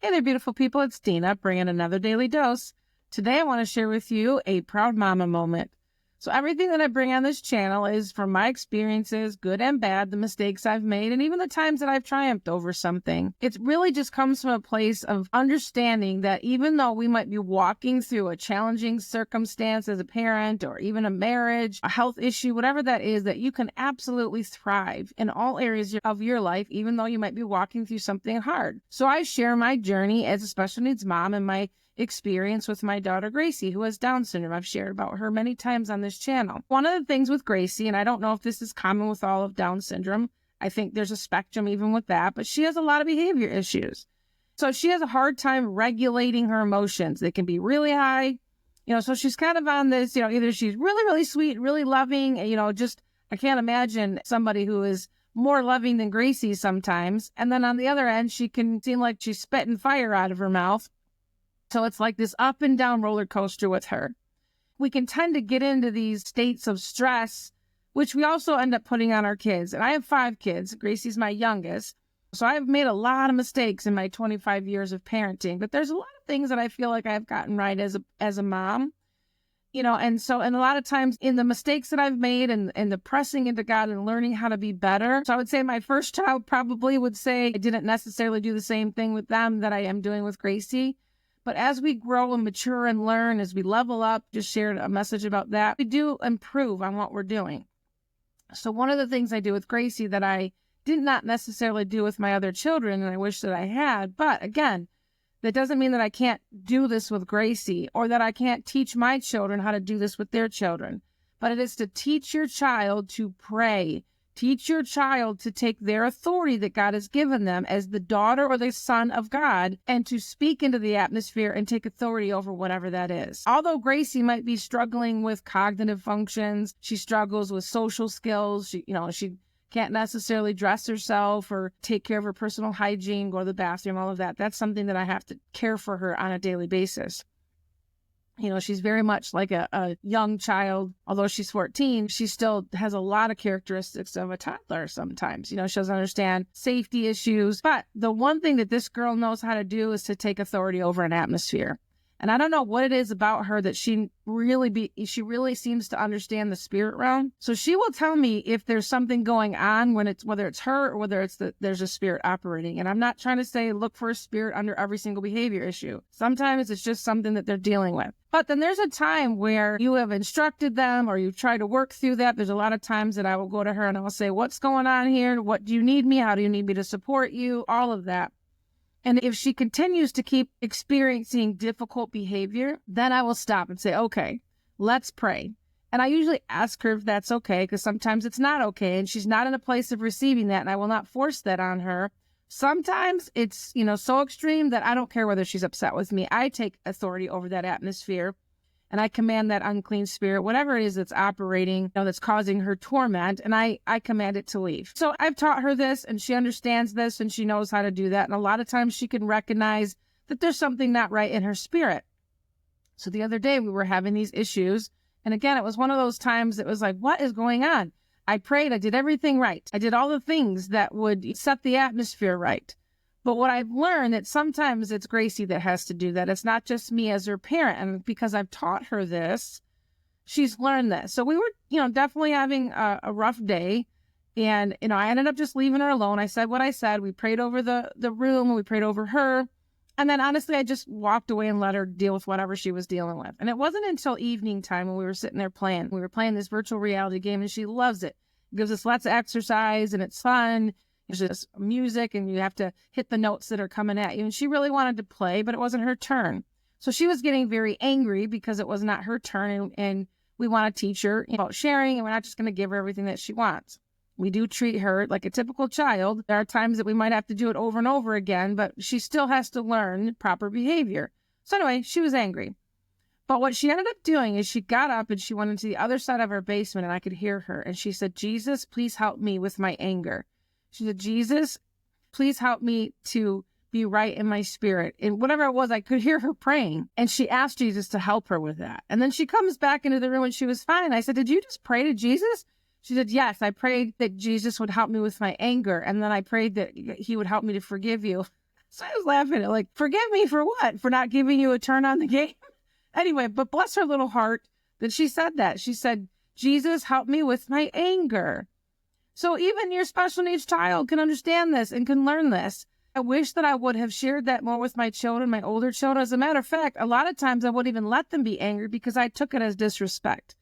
Hey there, beautiful people. It's Dina bringing another daily dose. Today, I want to share with you a proud mama moment. So everything that I bring on this channel is from my experiences, good and bad, the mistakes I've made, and even the times that I've triumphed over something. It really just comes from a place of understanding that even though we might be walking through a challenging circumstance as a parent or even a marriage, a health issue, whatever that is, that you can absolutely thrive in all areas of your life, even though you might be walking through something hard. So I share my journey as a special needs mom and my experience with my daughter Gracie, who has Down syndrome. I've shared about her many times on this channel. One of the things with Gracie, and I don't know if this is common with all of Down syndrome, I think there's a spectrum even with that, but she has a lot of behavior issues. So she has a hard time regulating her emotions. They can be really high, so she's kind of on this, either she's really, really sweet, really loving, I can't imagine somebody who is more loving than Gracie sometimes. And then on the other end, she can seem like she's spitting fire out of her mouth. So it's like this up and down roller coaster with her. We can tend to get into these states of stress, which we also end up putting on our kids. And I have 5 kids. Gracie's my youngest. So I've made a lot of mistakes in my 25 years of parenting, but there's a lot of things that I feel like I've gotten right as a mom, and a lot of times in the mistakes that I've made and the pressing into God and learning how to be better. So I would say my first child probably would say I didn't necessarily do the same thing with them that I am doing with Gracie. But as we grow and mature and learn, as we level up, just shared a message about that, we do improve on what we're doing. So one of the things I do with Gracie that I did not necessarily do with my other children, and I wish that I had, but again, that doesn't mean that I can't do this with Gracie or that I can't teach my children how to do this with their children. But it is to teach your child to pray. Teach your child to take their authority that God has given them as the daughter or the son of God and to speak into the atmosphere and take authority over whatever that is. Although Gracie might be struggling with cognitive functions, she struggles with social skills, she can't necessarily dress herself or take care of her personal hygiene, go to the bathroom, all of that. That's something that I have to care for her on a daily basis. She's very much like a young child. Although she's 14, she still has a lot of characteristics of a toddler sometimes. She doesn't understand safety issues. But the one thing that this girl knows how to do is to take authority over an atmosphere. And I don't know what it is about her that she really seems to understand the spirit realm. So she will tell me if there's something going on whether it's her or whether there's a spirit operating. And I'm not trying to say look for a spirit under every single behavior issue. Sometimes it's just something that they're dealing with. But then there's a time where you have instructed them or you try to work through that. There's a lot of times that I will go to her and I'll say, what's going on here? What do you need me? How do you need me to support you? All of that. And if she continues to keep experiencing difficult behavior, then I will stop and say, okay, let's pray. And I usually ask her if that's okay, because sometimes it's not okay. And she's not in a place of receiving that. And I will not force that on her. Sometimes it's, so extreme that I don't care whether she's upset with me. I take authority over that atmosphere. And I command that unclean spirit, whatever it is that's operating, that's causing her torment, and I command it to leave. So I've taught her this, and she understands this, and she knows how to do that. And a lot of times she can recognize that there's something not right in her spirit. So the other day we were having these issues, and again, it was one of those times that was like, what is going on? I prayed, I did everything right. I did all the things that would set the atmosphere right. But what I've learned that sometimes it's Gracie that has to do that. It's not just me as her parent. And because I've taught her this, she's learned this. So we were, definitely having a rough day. And, I ended up just leaving her alone. I said what I said. We prayed over the room. We prayed over her. And then honestly, I just walked away and let her deal with whatever she was dealing with. And it wasn't until evening time when we were sitting there playing. We were playing this virtual reality game and she loves it. It gives us lots of exercise and it's fun. There's just music and you have to hit the notes that are coming at you. And she really wanted to play, but it wasn't her turn. So she was getting very angry because it was not her turn. And we want to teach her about sharing and we're not just going to give her everything that she wants. We do treat her like a typical child. There are times that we might have to do it over and over again, but she still has to learn proper behavior. So anyway, she was angry. But what she ended up doing is she got up and she went into the other side of our basement and I could hear her. And she said, Jesus, please help me with my anger. She said, Jesus, please help me to be right in my spirit. And whatever it was, I could hear her praying. And she asked Jesus to help her with that. And then she comes back into the room and she was fine. I said, did you just pray to Jesus? She said, yes, I prayed that Jesus would help me with my anger. And then I prayed that he would help me to forgive you. So I was laughing at it, like, forgive me for what? For not giving you a turn on the game? Anyway, but bless her little heart that she said that. She said, Jesus, help me with my anger. So even your special needs child can understand this and can learn this. I wish that I would have shared that more with my children, my older children. As a matter of fact, a lot of times I wouldn't even let them be angry because I took it as disrespect.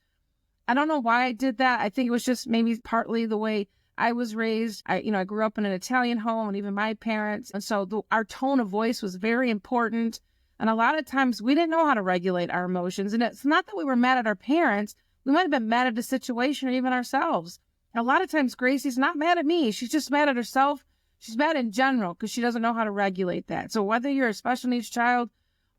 I don't know why I did that. I think it was just maybe partly the way I was raised. I grew up in an Italian home, and even my parents. And so our tone of voice was very important. And a lot of times we didn't know how to regulate our emotions. And it's not that we were mad at our parents. We might have been mad at the situation or even ourselves. A lot of times Gracie's not mad at me. She's just mad at herself. She's mad in general because she doesn't know how to regulate that. So whether you're a special needs child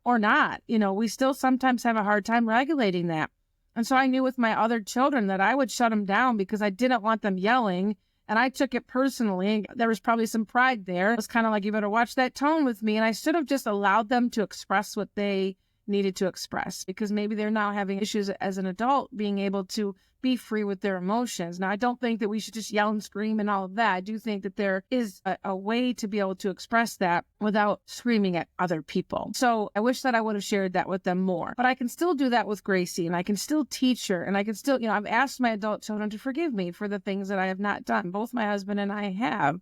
or not, we still sometimes have a hard time regulating that. And so I knew with my other children that I would shut them down because I didn't want them yelling. And I took it personally. There was probably some pride there. It was kind of like, you better watch that tone with me. And I should have just allowed them to express what they needed to express, because maybe they're now having issues as an adult being able to be free with their emotions. Now, I don't think that we should just yell and scream and all of that. I do think that there is a way to be able to express that without screaming at other people. So I wish that I would have shared that with them more, but I can still do that with Gracie, and I can still teach her, and I can still, I've asked my adult children to forgive me for the things that I have not done. Both my husband and I have.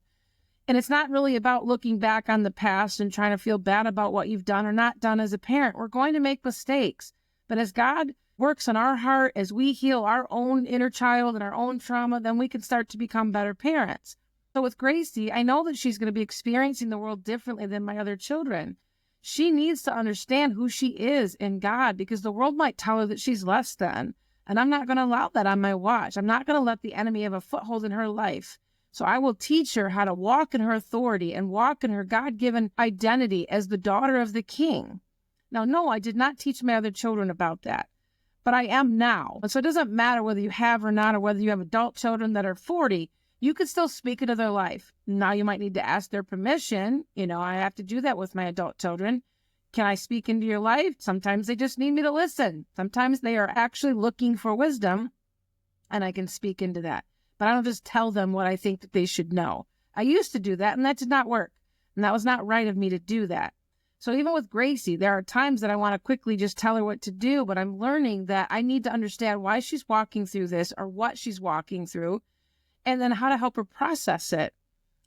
And it's not really about looking back on the past and trying to feel bad about what you've done or not done as a parent. We're going to make mistakes. But as God works on our heart, as we heal our own inner child and our own trauma, then we can start to become better parents. So with Gracie, I know that she's going to be experiencing the world differently than my other children. She needs to understand who she is in God, because the world might tell her that she's less than. And I'm not going to allow that on my watch. I'm not going to let the enemy have a foothold in her life. So I will teach her how to walk in her authority and walk in her God-given identity as the daughter of the King. Now, no, I did not teach my other children about that, but I am now. And so it doesn't matter whether you have or not, or whether you have adult children that are 40, you can still speak into their life. Now you might need to ask their permission. I have to do that with my adult children. Can I speak into your life? Sometimes they just need me to listen. Sometimes they are actually looking for wisdom, and I can speak into that. But I don't just tell them what I think that they should know. I used to do that, and that did not work. And that was not right of me to do that. So even with Gracie, there are times that I want to quickly just tell her what to do, but I'm learning that I need to understand why she's walking through this, or what she's walking through, and then how to help her process it.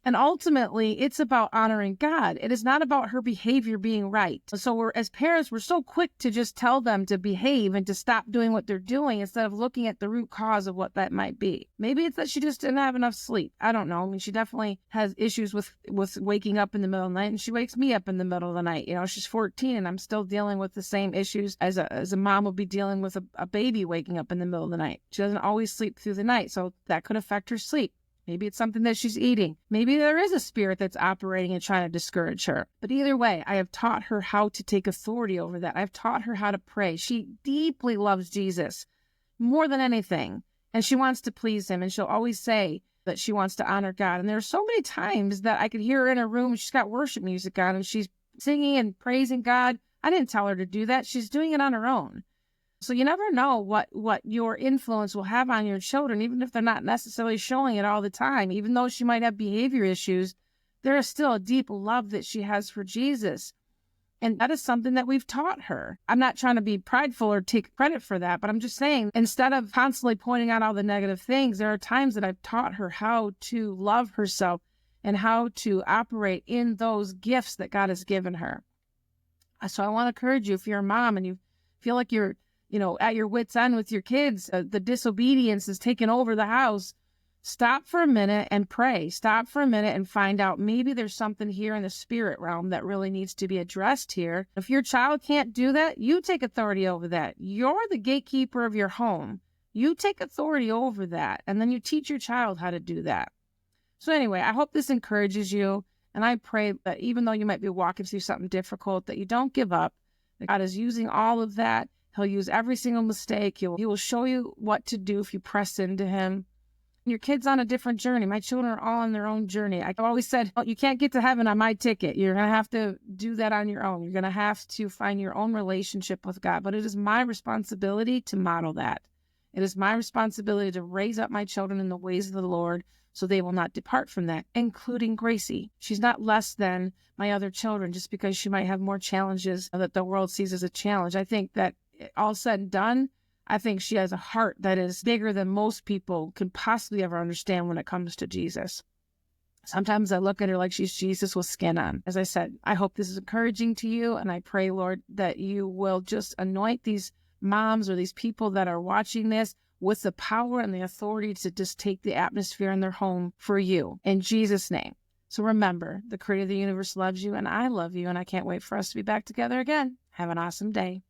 And ultimately, it's about honoring God. It is not about her behavior being right. So as parents, we're so quick to just tell them to behave and to stop doing what they're doing instead of looking at the root cause of what that might be. Maybe it's that she just didn't have enough sleep. I don't know. I mean, she definitely has issues with waking up in the middle of the night, and she wakes me up in the middle of the night. She's 14, and I'm still dealing with the same issues as a mom would be dealing with a baby waking up in the middle of the night. She doesn't always sleep through the night, so that could affect her sleep. Maybe it's something that she's eating. Maybe there is a spirit that's operating and trying to discourage her. But either way, I have taught her how to take authority over that. I've taught her how to pray. She deeply loves Jesus more than anything, and she wants to please him. And she'll always say that she wants to honor God. And there are so many times that I could hear her in her room, and she's got worship music on, and she's singing and praising God. I didn't tell her to do that. She's doing it on her own. So you never know what your influence will have on your children, even if they're not necessarily showing it all the time. Even though she might have behavior issues, there is still a deep love that she has for Jesus. And that is something that we've taught her. I'm not trying to be prideful or take credit for that, but I'm just saying, instead of constantly pointing out all the negative things, there are times that I've taught her how to love herself and how to operate in those gifts that God has given her. So I want to encourage you, if you're a mom and you feel like you're at your wit's end with your kids, the disobedience is taking over the house, stop for a minute and pray. Stop for a minute and find out, maybe there's something here in the spirit realm that really needs to be addressed here. If your child can't do that, you take authority over that. You're the gatekeeper of your home. You take authority over that, and then you teach your child how to do that. So anyway, I hope this encourages you, and I pray that even though you might be walking through something difficult, that you don't give up, that God is using all of that. He'll use every single mistake. He will show you what to do if you press into him. Your kid's on a different journey. My children are all on their own journey. I always said, you can't get to heaven on my ticket. You're going to have to do that on your own. You're going to have to find your own relationship with God. But it is my responsibility to model that. It is my responsibility to raise up my children in the ways of the Lord so they will not depart from that, including Gracie. She's not less than my other children just because she might have more challenges that the world sees as a challenge. I think that all said and done, I think she has a heart that is bigger than most people could possibly ever understand when it comes to Jesus. Sometimes I look at her like she's Jesus with skin on. As I said, I hope this is encouraging to you, and I pray, Lord, that you will just anoint these moms or these people that are watching this with the power and the authority to just take the atmosphere in their home for you, in Jesus' name. So remember, the creator of the universe loves you, and I love you, and I can't wait for us to be back together again. Have an awesome day.